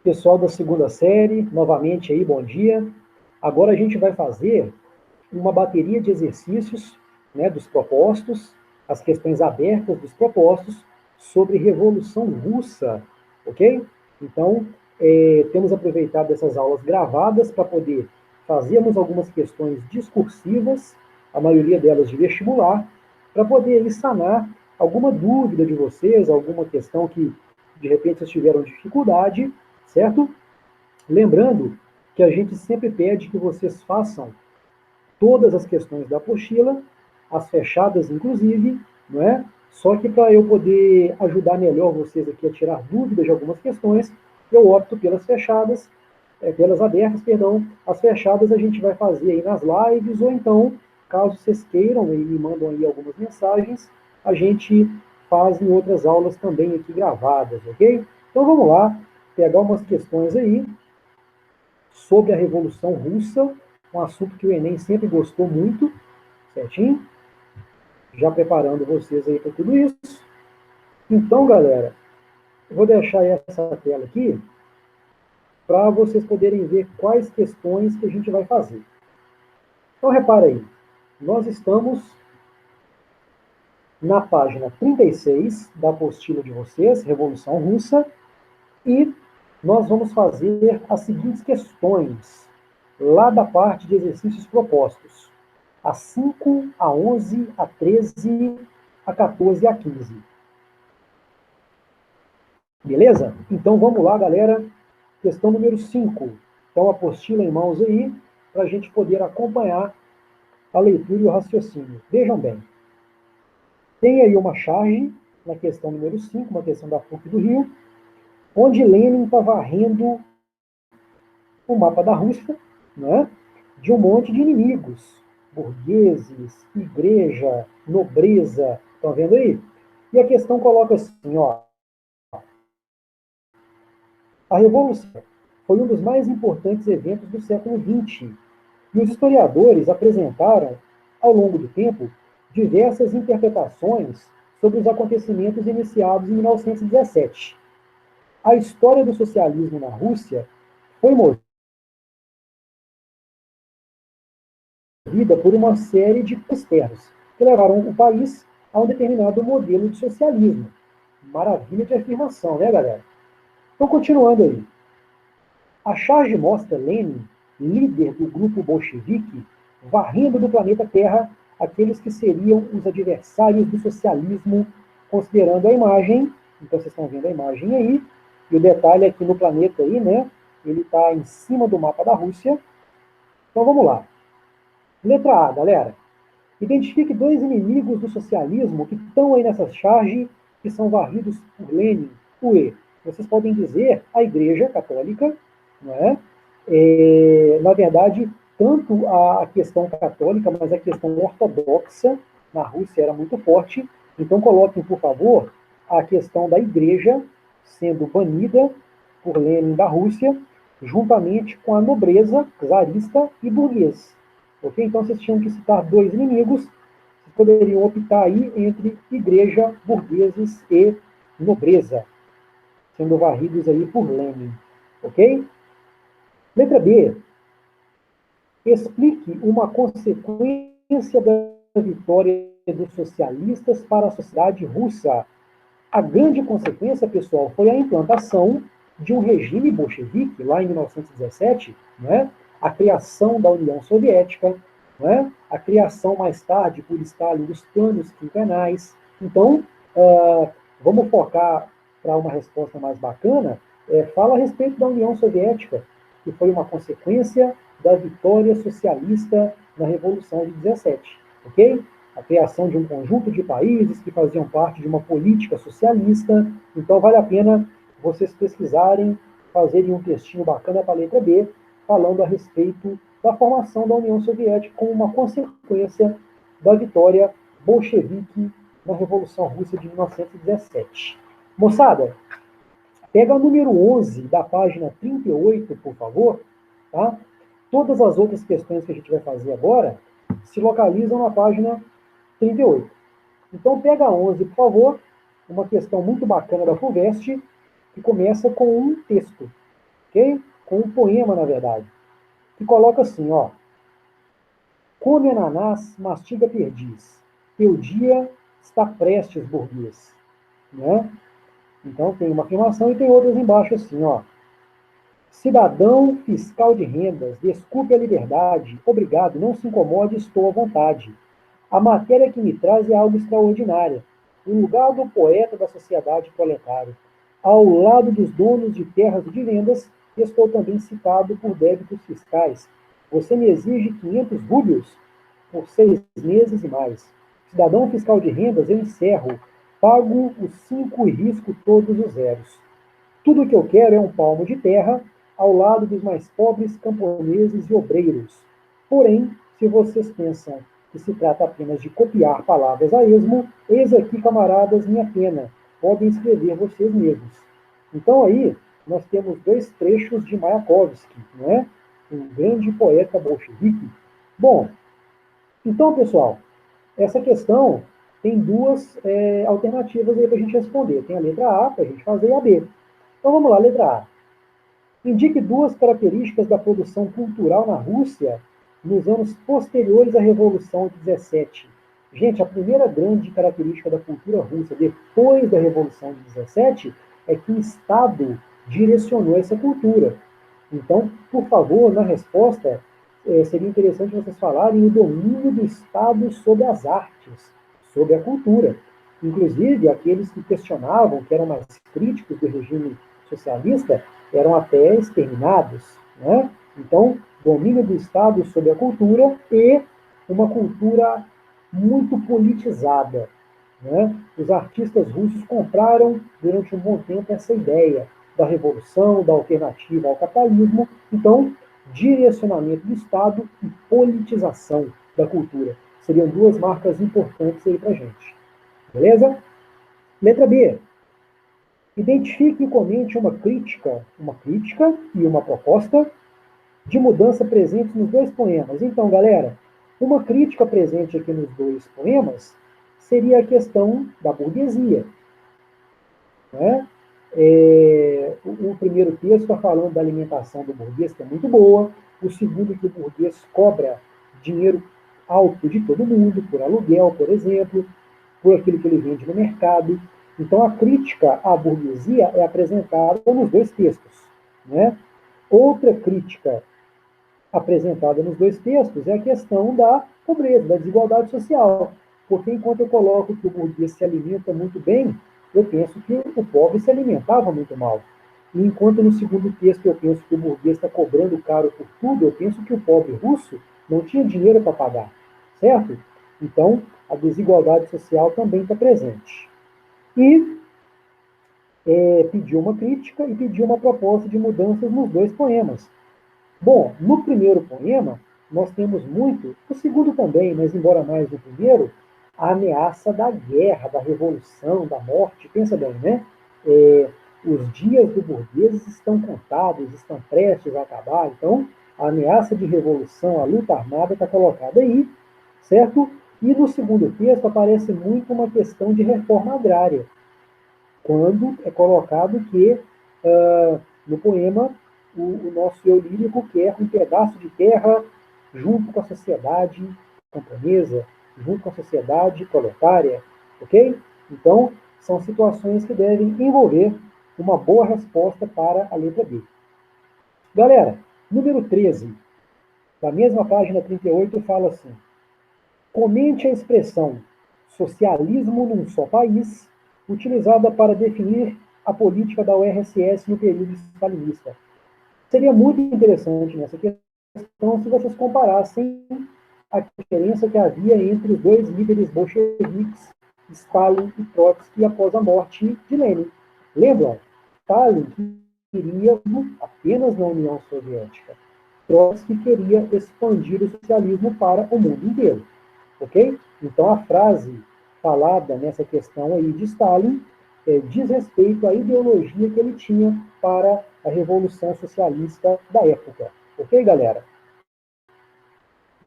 Pessoal da segunda série, novamente aí, bom dia. Agora a gente vai fazer uma bateria de exercícios, né, dos propostos, as questões abertas dos propostos sobre Revolução Russa, ok? Então, temos aproveitado essas aulas gravadas para poder fazermos algumas questões discursivas, a maioria delas de vestibular, para poder sanar alguma dúvida de vocês, alguma questão que de repente vocês tiveram dificuldade, certo? Lembrando que a gente sempre pede que vocês façam todas as questões da apostila, as fechadas inclusive, não é? Só que para eu poder ajudar melhor vocês aqui a tirar dúvidas de algumas questões, eu opto pelas fechadas, pelas abertas, perdão. As fechadas a gente vai fazer aí nas lives, ou então, caso vocês queiram e me mandam aí algumas mensagens, a gente faz em outras aulas também aqui gravadas, ok? Então vamos lá, pegar umas questões aí sobre a Revolução Russa, um assunto que o Enem sempre gostou muito, certinho? Já preparando vocês aí para tudo isso. Então, galera, eu vou deixar essa tela aqui para vocês poderem ver quais questões que a gente vai fazer. Então, repara aí, nós estamos na página 36 da apostila de vocês, Revolução Russa, e nós vamos fazer as seguintes questões, lá da parte de exercícios propostos. A 5, a 11, a 13, a 14 e a 15. Beleza? Então vamos lá, galera. Questão número 5. Então, a apostila em mãos aí, para a gente poder acompanhar a leitura e o raciocínio. Vejam bem. Tem aí uma charge, na questão número 5, uma questão da PUC do Rio, onde Lenin está varrendo o mapa da Rússia, né, de um monte de inimigos, burgueses, igreja, nobreza, estão vendo aí? E a questão coloca assim, ó, a Revolução foi um dos mais importantes eventos do século XX, e os historiadores apresentaram, ao longo do tempo, diversas interpretações sobre os acontecimentos iniciados em 1917. A história do socialismo na Rússia foi movida por uma série de externos que levaram o país a um determinado modelo de socialismo. Maravilha de afirmação, né, galera? Então, continuando aí. A charge mostra Lenin, líder do grupo bolchevique, varrendo do planeta Terra aqueles que seriam os adversários do socialismo, considerando a imagem. Então, vocês estão vendo a imagem aí. E o detalhe é que no planeta aí, né, ele está em cima do mapa da Rússia. Então, vamos lá. Letra A, galera. Identifique dois inimigos do socialismo que estão aí nessa charge, que são varridos por Lenin. O E. Vocês podem dizer a Igreja Católica, não é? Na verdade, tanto a questão católica, mas a questão ortodoxa na Rússia era muito forte. Então, coloquem, por favor, a questão da Igreja sendo banida por Lenin da Rússia, juntamente com a nobreza czarista e burguês. Ok? Então, vocês tinham que citar dois inimigos, vocês poderiam optar aí entre igreja, burgueses e nobreza, sendo varridos aí por Lenin. Ok? Letra B. Explique uma consequência da vitória dos socialistas para a sociedade russa. A grande consequência, pessoal, foi a implantação de um regime bolchevique, lá em 1917, né? A criação da União Soviética, né? A criação mais tarde por Stalin dos planos quinquenais. Então, vamos focar para uma resposta mais bacana, fala a respeito da União Soviética, que foi uma consequência da vitória socialista na Revolução de 17, ok? A criação de um conjunto de países que faziam parte de uma política socialista. Então, vale a pena vocês pesquisarem, fazerem um textinho bacana para a letra B, falando a respeito da formação da União Soviética como uma consequência da vitória bolchevique na Revolução Russa de 1917. Moçada, pega o número 11 da página 38, por favor, tá? Todas as outras questões que a gente vai fazer agora se localizam na página 38. Então, pega a 11, por favor, uma questão muito bacana da FUVEST, que começa com um texto. ok? Com um poema, na verdade, que coloca assim, ó: come ananás, mastiga perdiz, teu dia está prestes, burguês. Né? Então tem uma afirmação e tem outras embaixo assim, ó: cidadão fiscal de rendas, desculpe a liberdade, obrigado, não se incomode, estou à vontade. A matéria que me traz é algo extraordinário. O lugar do poeta da sociedade proletária. Ao lado dos donos de terras e de vendas, estou também citado por débitos fiscais. Você me exige 500 rúbios por 6 meses e mais. Cidadão fiscal de rendas, eu encerro. Pago os 5 e risco todos os zeros. Tudo o que eu quero é um palmo de terra ao lado dos mais pobres camponeses e obreiros. Porém, se vocês pensam que se trata apenas de copiar palavras a esmo, eis aqui, camaradas, minha pena. Podem escrever vocês mesmos. Então aí nós temos 2 trechos de Mayakovsky, não é? Um grande poeta bolchevique. Bom, então, pessoal, essa questão tem 2 alternativas aí para a gente responder. Tem a letra A, para a gente fazer, e a B. Então vamos lá, letra A. Indique 2 características da produção cultural na Rússia nos anos posteriores à Revolução de 17. Gente, a primeira grande característica da cultura russa depois da Revolução de 17 é que o Estado direcionou essa cultura. Então, por favor, na resposta, seria interessante vocês falarem o domínio do Estado sobre as artes, sobre a cultura. Inclusive, aqueles que questionavam, que eram mais críticos do regime socialista, eram até exterminados. Né? Então, domínio do Estado sobre a cultura e uma cultura muito politizada. Né? Os artistas russos compraram, durante um bom tempo, essa ideia da revolução, da alternativa ao capitalismo. Então, direcionamento do Estado e politização da cultura. Seriam 2 marcas importantes aí para a gente. Beleza? Letra B. Identifique e comente uma crítica e uma proposta de mudança presentes nos 2 poemas. Então, galera, uma crítica presente aqui nos 2 poemas seria a questão da burguesia. Né? O primeiro texto está falando da alimentação do burguês, que é muito boa. O segundo, que o burguês cobra dinheiro alto de todo mundo, por aluguel, por exemplo, por aquilo que ele vende no mercado. Então, a crítica à burguesia é apresentada nos 2 textos. Né? Outra crítica apresentada nos 2 textos é a questão da pobreza, da desigualdade social. Porque enquanto eu coloco que o burguês se alimenta muito bem, eu penso que o pobre se alimentava muito mal. E enquanto no segundo texto eu penso que o burguês está cobrando caro por tudo, eu penso que o pobre russo não tinha dinheiro para pagar. Certo? Então, a desigualdade social também está presente. E pediu uma crítica e pediu uma proposta de mudanças nos 2 poemas. Bom, no primeiro poema, nós temos muito, o segundo também, mas embora mais do primeiro, a ameaça da guerra, da revolução, da morte. Pensa bem, né? Os dias do burguês estão contados, estão prestes a acabar. Então, a ameaça de revolução, a luta armada está colocada aí, certo? E no segundo texto aparece muito uma questão de reforma agrária, quando é colocado que, no poema, o nosso eu lírico quer um pedaço de terra junto com a sociedade camponesa, junto com a sociedade proletária, ok? Então, são situações que devem envolver uma boa resposta para a letra B. Galera, número 13, da mesma página 38, fala assim: comente a expressão socialismo num só país, utilizada para definir a política da URSS no período stalinista. Seria muito interessante nessa questão se vocês comparassem a diferença que havia entre os 2 líderes bolcheviques, Stalin e Trotsky, após a morte de Lenin. Lembram? Stalin queria apenas na União Soviética. Trotsky queria expandir o socialismo para o mundo inteiro. Ok? Então, a frase falada nessa questão aí de Stalin diz respeito à ideologia que ele tinha para a Revolução Socialista da época. Ok, galera?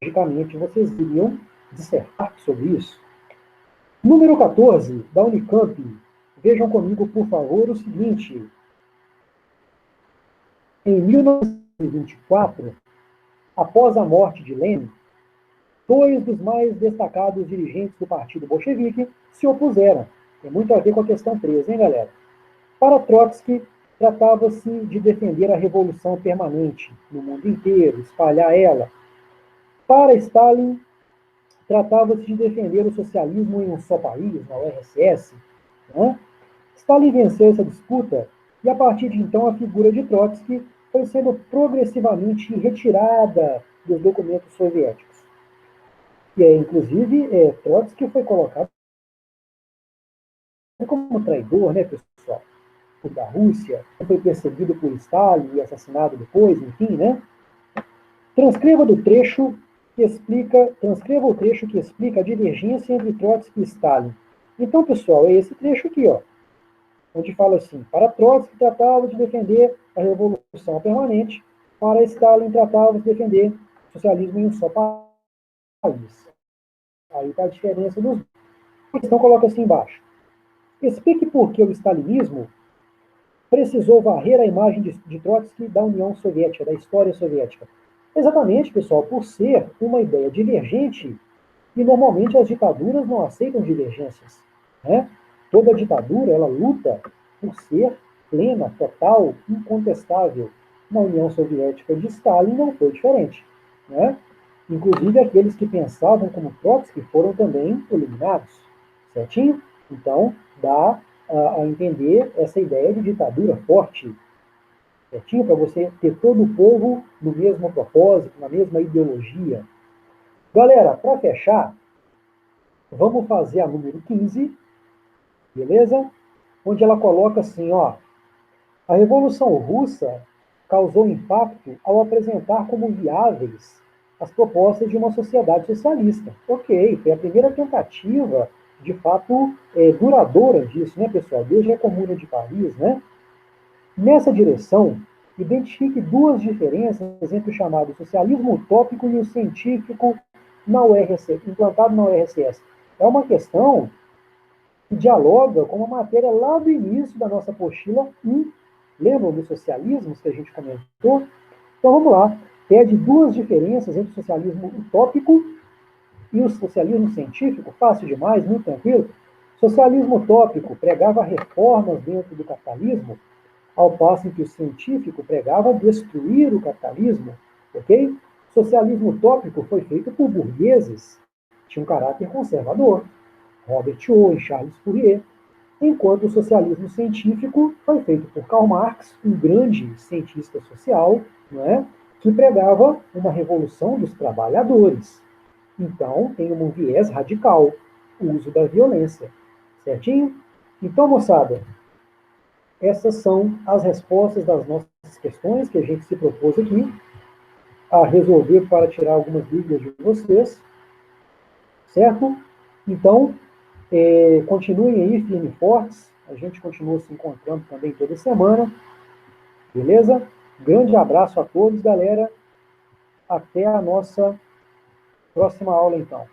Logicamente, vocês iriam dissertar sobre isso. Número 14, da Unicamp. Vejam comigo, por favor, o seguinte. Em 1924, após a morte de Lenin, dois dos mais destacados dirigentes do Partido Bolchevique se opuseram. Tem muito a ver com a questão 13, hein, galera? Para Trotsky, tratava-se de defender a revolução permanente no mundo inteiro, espalhar ela. Para Stalin, tratava-se de defender o socialismo em um só país, na URSS. Né? Stalin venceu essa disputa e, a partir de então, a figura de Trotsky foi sendo progressivamente retirada dos documentos soviéticos. E, inclusive, Trotsky foi colocado como traidor, né, pessoal? Da Rússia, foi perseguido por Stalin e assassinado depois, enfim, né? Transcreva o trecho que explica a divergência entre Trotsky e Stalin. Então, pessoal, é esse trecho aqui, ó, onde fala assim: para Trotsky tratava de defender a revolução permanente, para Stalin tratava de defender o socialismo em um só país. Aí está a diferença dos dois. A questão coloca assim embaixo. Explique por que o stalinismo precisou varrer a imagem de Trotsky da União Soviética, da história soviética. Exatamente, pessoal, por ser uma ideia divergente, e normalmente as ditaduras não aceitam divergências. Né? Toda ditadura, ela luta por ser plena, total, incontestável. Na União Soviética de Stalin não foi diferente. Né? Inclusive, aqueles que pensavam como Trotsky foram também eliminados. Certinho? Então, dá a entender essa ideia de ditadura forte, certinho? Para você ter todo o povo no mesmo propósito, na mesma ideologia. Galera, para fechar, vamos fazer a número 15, beleza? Onde ela coloca assim, ó, a Revolução Russa causou impacto ao apresentar como viáveis as propostas de uma sociedade socialista. Ok, foi a primeira tentativa, de fato, duradoura disso, né, pessoal? Desde a Comuna de Paris, né? Nessa direção, identifique duas diferenças entre o chamado socialismo utópico e o científico na URSS, implantado na URSS. É uma questão que dialoga com uma matéria lá do início da nossa apostila 1. Lembram dos socialismos que a gente comentou? Então vamos lá. Pede duas diferenças entre o socialismo utópico e o socialismo científico. Fácil demais, muito tranquilo. Socialismo utópico pregava reformas dentro do capitalismo, ao passo em que o científico pregava destruir o capitalismo, ok? Socialismo utópico foi feito por burgueses, tinha um caráter conservador, Robert Owen, Charles Fourier, enquanto o socialismo científico foi feito por Karl Marx, um grande cientista social, não é? Que pregava uma revolução dos trabalhadores. Então, tem um viés radical, o uso da violência, certinho? Então, moçada, essas são as respostas das nossas questões que a gente se propôs aqui a resolver para tirar algumas dúvidas de vocês, certo? Então, continuem aí firmes e fortes, a gente continua se encontrando também toda semana, beleza? Grande abraço a todos, galera, até a nossa próxima aula, então.